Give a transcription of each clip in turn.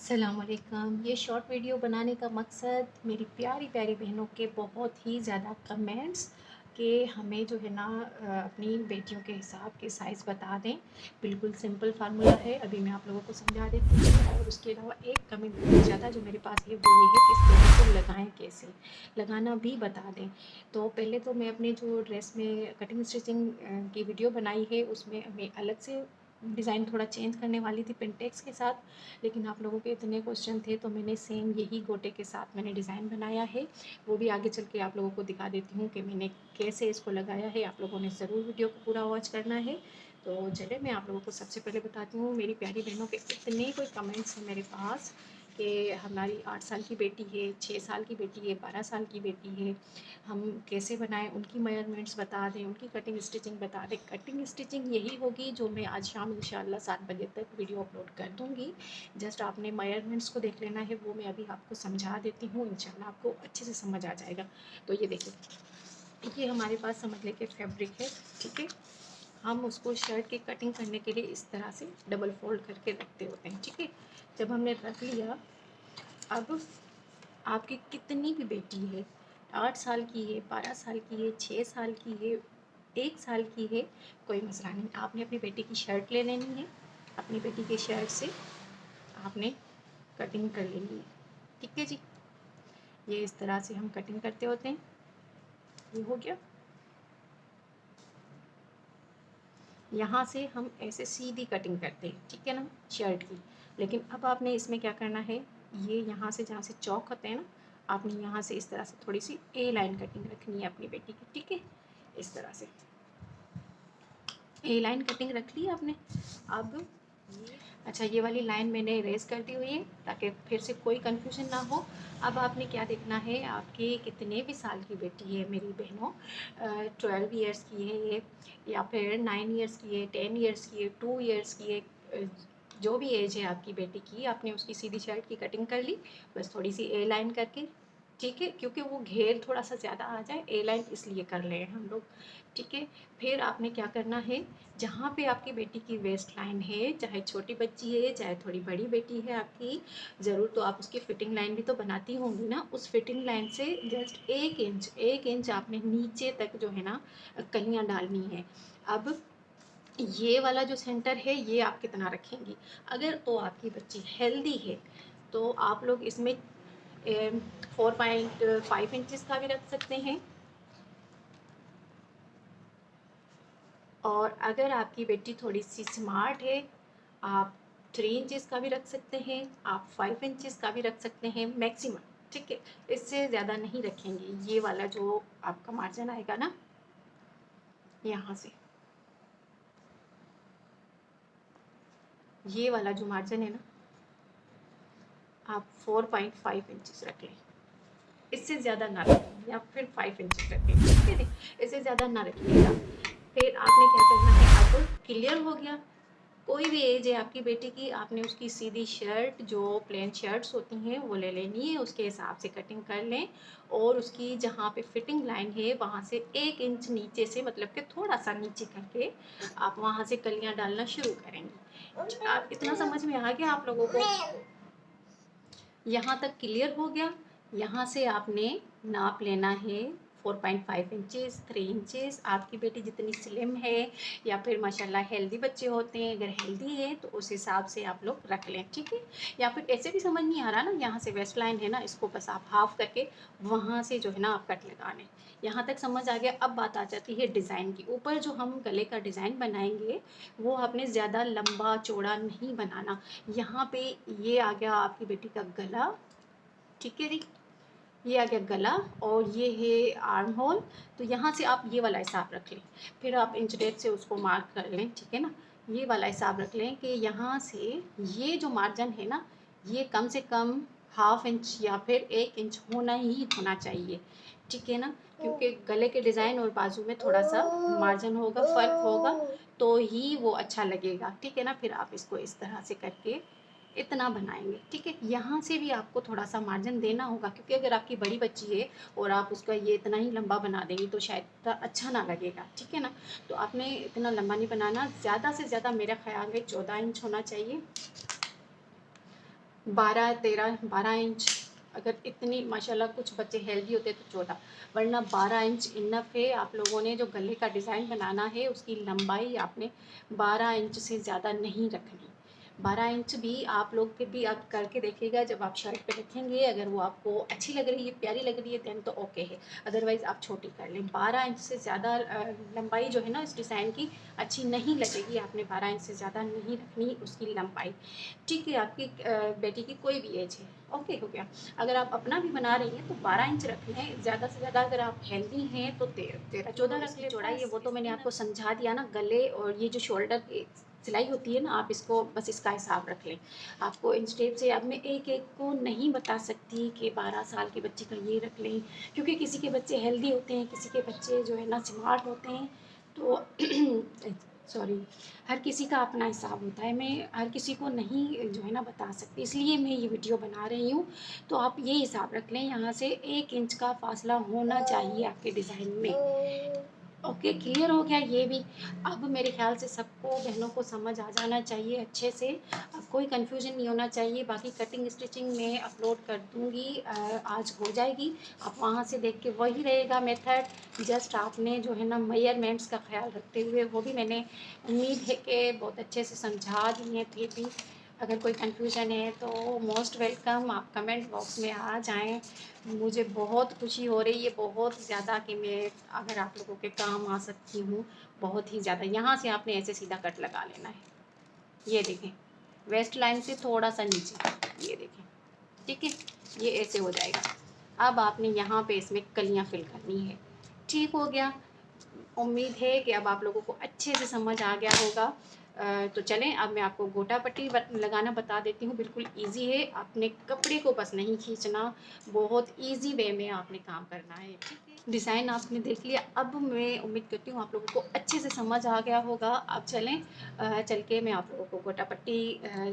अस्सलामुअलैकुम। ये short video बनाने का मकसद मेरी प्यारी प्यारी बहनों के बहुत ही ज़्यादा कमेंट्स कि हमें जो है ना अपनी बेटियों के हिसाब के साइज़ बता दें। बिल्कुल सिंपल फार्मूला है, अभी मैं आप लोगों को समझा देती हूँ। और उसके अलावा एक कमेंट बहुत ज़्यादा जो मेरे पास है वो ये है कि इस बेटी को लगाएँ कैसे, लगाना भी बता दें। तो पहले तो मैं अपने जो ड्रेस में कटिंग स्टिचिंग की वीडियो बनाई है उसमें मैं अलग से डिज़ाइन थोड़ा चेंज करने वाली थी पिंटेक्स के साथ, लेकिन आप लोगों के इतने क्वेश्चन थे तो मैंने सेम यही गोटे के साथ मैंने डिज़ाइन बनाया है। वो भी आगे चल के आप लोगों को दिखा देती हूँ कि मैंने कैसे इसको लगाया है। आप लोगों ने ज़रूर वीडियो को पूरा वॉच करना है। तो चलिए मैं आप लोगों को सबसे पहले बताती हूँ। मेरी प्यारी बहनों के इतने कोई कमेंट्स हैं मेरे पास कि हमारी 8 साल की बेटी है, 6 साल की बेटी है, 12 साल की बेटी है, हम कैसे बनाएं, उनकी मेजरमेंट्स बता दें, उनकी कटिंग स्टिचिंग बता दें। कटिंग स्टिचिंग यही होगी जो मैं आज शाम इंशाल्लाह 7 बजे तक वीडियो अपलोड कर दूँगी। जस्ट आपने मेजरमेंट्स को देख लेना है, वो मैं अभी आपको समझा देती हूँ, इंशाल्लाह आपको अच्छे से समझ आ जाएगा। तो ये देखिए, ये हमारे पास समझ लें कि फैब्रिक है, ठीक है। हम उसको शर्ट की कटिंग करने के लिए इस तरह से डबल फोल्ड करके रखते होते हैं, ठीक है। जब हमने रख लिया, अब आपकी कितनी भी बेटी है, 8 साल की है, 12 साल की है, 6 साल की है, 1 साल की है, कोई मसला नहीं। आपने अपनी बेटी की शर्ट ले लेनी है, अपनी बेटी की शर्ट से आपने कटिंग कर लेनी है, ठीक है जी। ये इस तरह से हम कटिंग करते होते हैं। ये हो गया। यहाँ से हम ऐसे सीधी कटिंग करते हैं, ठीक है ना, शर्ट की। लेकिन अब आपने इसमें क्या करना है, ये यहाँ से जहाँ से चौक होते हैं ना, आपने यहाँ से इस तरह से थोड़ी सी ए लाइन कटिंग रखनी है अपनी बेटी की, ठीक है। इस तरह से ए लाइन कटिंग रख ली आपने। अब ये अच्छा, ये वाली लाइन मैंने इरेज कर दी हुई है ताकि फिर से कोई कंफ्यूजन ना हो। अब आपने क्या देखना है, आपकी कितने भी साल की बेटी है मेरी बहनों, 12 ईयर्स की है ये, या फिर 9 ईयर्स की है, 10 ईयर्स की है, 2 ईयर्स की है, जो भी एज है आपकी बेटी की, आपने उसकी सीधी शर्ट की कटिंग कर ली, बस थोड़ी सी ए लाइन करके, ठीक है, क्योंकि वो घेर थोड़ा सा ज़्यादा आ जाए, ए लाइन इसलिए कर रहे हैं हम लोग, ठीक है। फिर आपने क्या करना है, जहाँ पे आपकी बेटी की वेस्ट लाइन है, चाहे छोटी बच्ची है चाहे थोड़ी बड़ी बेटी है आपकी, ज़रूर तो आप उसकी फिटिंग लाइन भी तो बनाती होंगी ना, उस फिटिंग लाइन से जस्ट 1 इंच आपने नीचे तक जो है ना कलियाँ डालनी है। अब ये वाला जो सेंटर है ये आप कितना रखेंगी, अगर तो आपकी बच्ची हेल्दी है तो आप लोग इसमें 4.5 इंचज़ का भी रख सकते हैं। और अगर आपकी बेटी थोड़ी सी स्मार्ट है, आप 3 इंचज़ का भी रख सकते हैं, आप 5 इंचज़ का भी रख सकते हैं मैक्सिमम, ठीक है। इससे ज़्यादा नहीं रखेंगे। ये वाला जो आपका मार्जिन आएगा ना, यहाँ से ये वाला जो मार्जिन है ना, आप 4.5 इंचज़ रख लें, इससे ज़्यादा ना रखें, या फिर 5 इंचज़ रखें, ठीक है, इससे ज़्यादा ना रखिएगा। फिर आपने क्या करना है, अब क्लियर हो गया। कोई भी एज है आपकी बेटी की, आपने उसकी सीधी शर्ट, जो प्लेन शर्ट्स होती हैं वो ले लेनी है, उसके हिसाब से कटिंग कर लें। और उसकी जहाँ पे फिटिंग लाइन है वहाँ से 1 इंच नीचे से, मतलब कि थोड़ा सा नीचे करके आप वहाँ से कलियाँ डालना शुरू करेंगी। आप इतना समझ में आ गया आप लोगों को, यहाँ तक क्लियर हो गया। यहाँ से आपने नाप लेना है 4.5 इंचज़, 3 इंचज़। आपकी बेटी जितनी स्लिम है या फिर माशाल्लाह हेल्दी बच्चे होते हैं, अगर हेल्दी है तो उस हिसाब से आप लोग रख लें, ठीक है। या फिर ऐसे भी समझ नहीं आ रहा ना, यहाँ से वेस्ट लाइन है ना, इसको बस आप हाफ करके वहाँ से जो है ना आप कट लगा लें। यहाँ तक समझ आ गया। अब बात आ जाती है डिज़ाइन की। ऊपर जो हम गले का डिज़ाइन बनाएंगे वो आपने ज़्यादा लंबा चौड़ा नहीं बनाना। यहाँ पे ये आ गया आपकी बेटी का गला, ठीक है जी, ये आ गया गला, और ये है आर्म होल। तो यहाँ से आप ये वाला हिसाब रख लें, फिर आप इंच टेप से उसको मार्क कर लें, ठीक है ना। ये वाला हिसाब रख लें कि यहाँ से ये जो मार्जिन है ना, ये कम से कम 1/2 इंच या फिर 1 इंच होना ही होना चाहिए, ठीक है ना। क्योंकि गले के डिज़ाइन और बाजू में थोड़ा सा मार्जिन होगा, फ़र्क होगा, तो ही वो अच्छा लगेगा, ठीक है ना। फिर आप इसको इस तरह से करके इतना बनाएंगे, ठीक है। यहाँ से भी आपको थोड़ा सा मार्जिन देना होगा, क्योंकि अगर आपकी बड़ी बच्ची है और आप उसका ये इतना ही लंबा बना देंगी तो शायद अच्छा ना लगेगा, ठीक है ना। तो आपने इतना लंबा नहीं बनाना, ज़्यादा से ज़्यादा मेरा ख्याल है 14 इंच होना चाहिए। 12 इंच, अगर इतनी माशाल्लाह कुछ बच्चे हेल्दी होते हैं तो 14, वरना 12 इंच इनफ है। आप लोगों ने जो गले का डिज़ाइन बनाना है उसकी लंबाई आपने 12 इंच से ज़्यादा नहीं रखनी। 12 इंच भी आप लोग फिर भी आप करके देखिएगा, जब आप शर्ट पे रखेंगे अगर वो आपको अच्छी लग रही है, प्यारी लग रही है, देन तो ओके है, अदरवाइज़ आप छोटी कर लें। 12 इंच से ज़्यादा लंबाई जो है ना इस डिज़ाइन की अच्छी नहीं लगेगी। आपने 12 इंच से ज़्यादा नहीं रखनी उसकी लंबाई, ठीक है। आपकी बेटी की कोई भी एज है, ओके हो गया। अगर आप अपना भी बना रही हैं तो 12 इंच रखना है, ज़्यादा से ज़्यादा अगर आप हेल्दी हैं तो 13-14 रख लें। चौड़ाई है वो तो मैंने आपको समझा दिया ना। गले और ये जो शोल्डर की सिलाई होती है ना, आप इसको बस इसका हिसाब रख लें। आपको इंच टेप से अब मैं एक एक को नहीं बता सकती कि 12 साल के बच्चे का ये रख लें, क्योंकि किसी के बच्चे हेल्दी होते हैं, किसी के बच्चे जो है ना स्मार्ट होते हैं, तो सॉरी, हर किसी का अपना हिसाब होता है। मैं हर किसी को नहीं जो है ना बता सकती, इसलिए मैं ये वीडियो बना रही हूँ। तो आप ये हिसाब रख लें, यहाँ से 1 इंच का फासला होना चाहिए आपके डिज़ाइन में। ओके, क्लियर हो गया ये भी। अब मेरे ख़्याल से सबको, बहनों को समझ आ जाना चाहिए अच्छे से। अब कोई कन्फ्यूजन नहीं होना चाहिए। बाकी कटिंग स्टिचिंग मैं अपलोड कर दूँगी, आज हो जाएगी। आप वहाँ से देख के वही रहेगा मेथड। जस्ट आपने जो है ना मेजरमेंट्स का ख़्याल रखते हुए, वो भी मैंने उम्मीद है कि बहुत अच्छे से समझा दिए थे भी। अगर कोई कन्फ्यूजन है तो मोस्ट वेलकम, आप कमेंट बॉक्स में आ जाएँ। मुझे बहुत खुशी हो रही है, बहुत ज़्यादा, कि मैं अगर आप लोगों के काम आ सकती हूँ, बहुत ही ज़्यादा। यहाँ से आपने ऐसे सीधा कट लगा लेना है, ये देखें, वेस्ट लाइन से थोड़ा सा नीचे, ये देखें, ठीक है, ये ऐसे हो जाएगा। अब आपने यहाँ पे इसमें कलियाँ फिल करनी है, ठीक हो गया। उम्मीद है कि अब आप लोगों को अच्छे से समझ आ गया होगा। तो चलें, अब मैं आपको गोटा पट्टी लगाना बता देती हूँ। बिल्कुल इजी है, आपने कपड़े को बस नहीं खींचना, बहुत इजी वे में आपने काम करना है, ठीक है। डिज़ाइन आपने देख लिया, अब मैं उम्मीद करती हूँ आप लोगों को अच्छे से समझ आ गया होगा। अब चलें, चल के मैं आप लोगों को गोटा पट्टी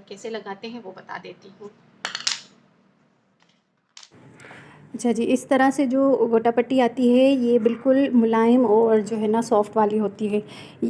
कैसे लगाते हैं वो बता देती हूँ। अच्छा जी, इस तरह से जो गोटा पट्टी आती है ये बिल्कुल मुलायम और जो है ना सॉफ्ट वाली होती है।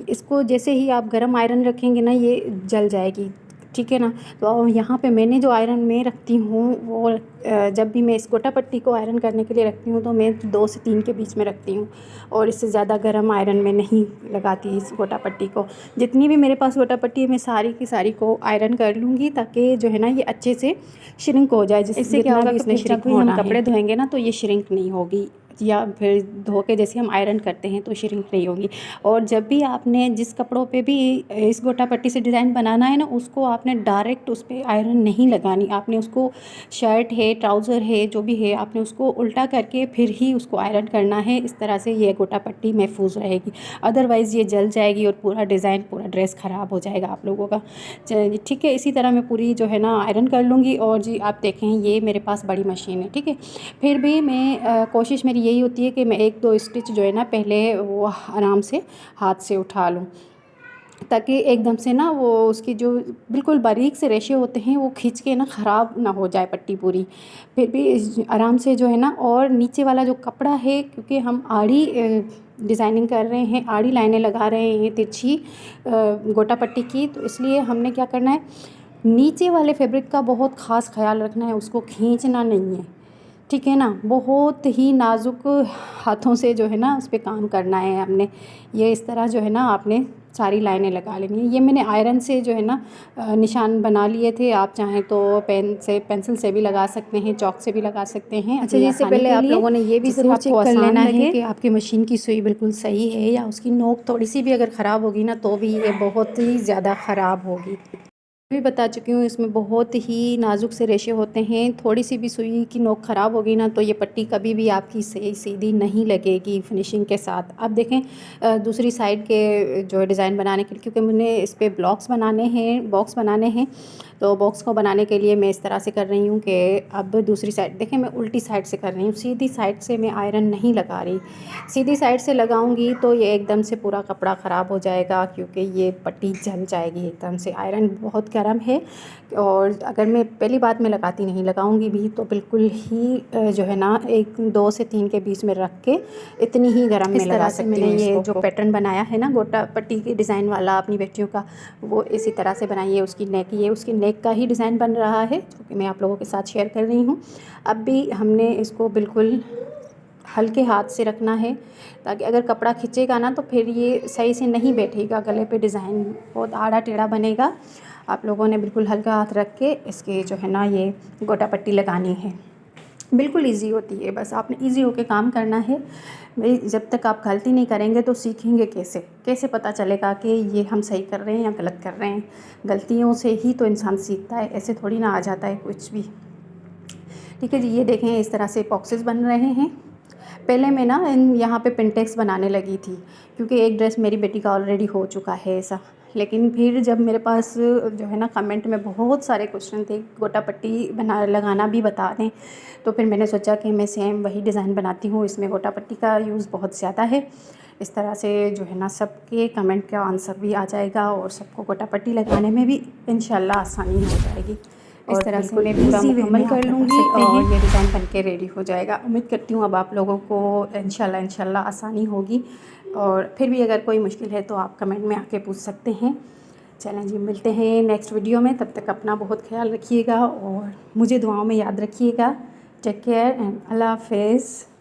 इसको जैसे ही आप गरम आयरन रखेंगे ना ये जल जाएगी, ठीक है ना। तो यहाँ पे मैंने जो आयरन में रखती हूँ वो जब भी मैं इस गोटा पट्टी को आयरन करने के लिए रखती हूँ तो मैं 2 से 3 के बीच में रखती हूँ, और इससे ज़्यादा गरम आयरन में नहीं लगाती इस गोटा पट्टी को। जितनी भी मेरे पास गोटा पट्टी है मैं सारी की सारी को आयरन कर लूँगी, ताकि जो है ना ये अच्छे से श्रिंक हो जाए। इससे क्या होगा कि इसमें जब भी हम कपड़े धोएंगे ना तो ये श्रिंक नहीं होगी, या फिर धो के जैसे हम आयरन करते हैं तो श्रिंक नहीं होगी। और जब भी आपने जिस कपड़ों पे भी इस गोटा पट्टी से डिज़ाइन बनाना है ना, उसको आपने डायरेक्ट उस पर आयरन नहीं लगानी। आपने उसको, शर्ट है, ट्राउज़र है, जो भी है, आपने उसको उल्टा करके फिर ही उसको आयरन करना है। इस तरह से ये गोटा पट्टी महफूज रहेगी, अदरवाइज़ ये जल जाएगी और पूरा डिज़ाइन, पूरा ड्रेस ख़राब हो जाएगा आप लोगों का। ठीक है, इसी तरह मैं पूरी जो है ना आयरन कर लूँगी। और जी आप देखें ये मेरे पास बड़ी मशीन है, ठीक है। फिर भी मैं कोशिश मेरी यही होती है कि मैं 1-2 स्टिच जो है ना पहले वो आराम से हाथ से उठा लूँ, ताकि एकदम से ना वो उसकी जो बिल्कुल बारीक से रेशे होते हैं वो खींच के ना ख़राब ना हो जाए पट्टी पूरी। फिर भी आराम से जो है ना, और नीचे वाला जो कपड़ा है, क्योंकि हम आड़ी डिज़ाइनिंग कर रहे हैं, आड़ी लाइनें लगा रहे हैं तिरछी गोटा पट्टी की, तो इसलिए हमने क्या करना है, नीचे वाले फैब्रिक का बहुत ख़ास ख्याल रखना है, उसको खींचना नहीं है, ठीक है ना। बहुत ही नाजुक हाथों से जो है ना उस पर काम करना है हमने। ये इस तरह जो है ना आपने सारी लाइनें लगा लेनी है। ये मैंने आयरन से जो है ना निशान बना लिए थे। आप चाहें तो पेंसिल से भी लगा सकते हैं, चॉक से भी लगा सकते हैं। अच्छा जी, इससे पहले आप लोगों ने ये भी ज़रूर चेक कर लेना है कि आपकी मशीन की सुई बिल्कुल सही है, या उसकी नोक थोड़ी सी भी अगर ख़राब होगी ना तो भी ये बहुत ही ज़्यादा ख़राब होगी। भी बता चुकी हूँ, इसमें बहुत ही नाजुक से रेशे होते हैं। थोड़ी सी भी सुई की नोक ख़राब होगी ना तो ये पट्टी कभी भी आपकी सही सीधी नहीं लगेगी फिनिशिंग के साथ। अब देखें दूसरी साइड के जो डिज़ाइन बनाने के लिए, क्योंकि मैंने इस पर बॉक्स बनाने हैं, तो बॉक्स को बनाने के लिए मैं इस तरह से कर रही हूँ कि अब दूसरी साइड देखें, मैं उल्टी साइड से कर रही हूँ, सीधी साइड से मैं आयरन नहीं लगा रही। सीधी साइड से लगाऊंगी तो ये एकदम से पूरा कपड़ा ख़राब हो जाएगा, क्योंकि ये पट्टी जल जाएगी एकदम से। आयरन बहुत गर्म है, और अगर मैं पहली बात में लगाती नहीं, लगाऊंगी भी तो बिल्कुल ही जो है ना 1-2 से 3 के बीच में रख के इतनी ही गर्म में लगा सकती हूँ। मैंने ये जो पैटर्न बनाया है ना गोटा पट्टी के डिज़ाइन वाला अपनी बेटियों का, वो इसी तरह से बनाई है। उसकी नेक नेक का ही डिज़ाइन बन रहा है जो कि मैं आप लोगों के साथ शेयर कर रही हूँ। अब भी हमने इसको बिल्कुल हल्के हाथ से रखना है, ताकि अगर कपड़ा खींचेगा ना तो फिर ये सही से नहीं बैठेगा, गले पे डिज़ाइन बहुत आड़ा टेढ़ा बनेगा। आप लोगों ने बिल्कुल हल्का हाथ रख के इसके जो है ना ये गोटा पट्टी लगानी है। बिल्कुल ईजी होती है, बस आपने ईजी होके काम करना है भाई। जब तक आप गलती नहीं करेंगे तो सीखेंगे कैसे पता चलेगा कि ये हम सही कर रहे हैं या गलत कर रहे हैं। गलतियों से ही तो इंसान सीखता है, ऐसे थोड़ी ना आ जाता है कुछ भी। ठीक है जी, ये देखें इस तरह से बॉक्सेस बन रहे हैं। पहले मैं ना यहाँ पे पिनटेक्स बनाने लगी थी, क्योंकि एक ड्रेस मेरी बेटी का ऑलरेडी हो चुका है ऐसा। लेकिन फिर जब मेरे पास जो है ना कमेंट में बहुत सारे क्वेश्चन थे, गोटा पट्टी लगाना भी बता दें, तो फिर मैंने सोचा कि मैं सेम वही डिज़ाइन बनाती हूँ। इसमें गोटा पट्टी का यूज़ बहुत ज़्यादा है। इस तरह से जो है ना सबके कमेंट का आंसर भी आ जाएगा और सबको गोटा पट्टी लगाने में भी इंशाल्लाह आसानी हो जाएगी। इस तरह से मैं पूरा मुकम्मल कर लूँगी और ये डिज़ाइन बन के रेडी हो जाएगा। उम्मीद करती हूँ अब आप लोगों को इंशाल्लाह आसानी होगी। और फिर भी अगर कोई मुश्किल है तो आप कमेंट में आके पूछ सकते हैं। चलें जी, मिलते हैं नेक्स्ट वीडियो में। तब तक अपना बहुत ख्याल रखिएगा और मुझे दुआओं में याद रखिएगा। टेक केयर एंड अल्लाह हाफ़िज़।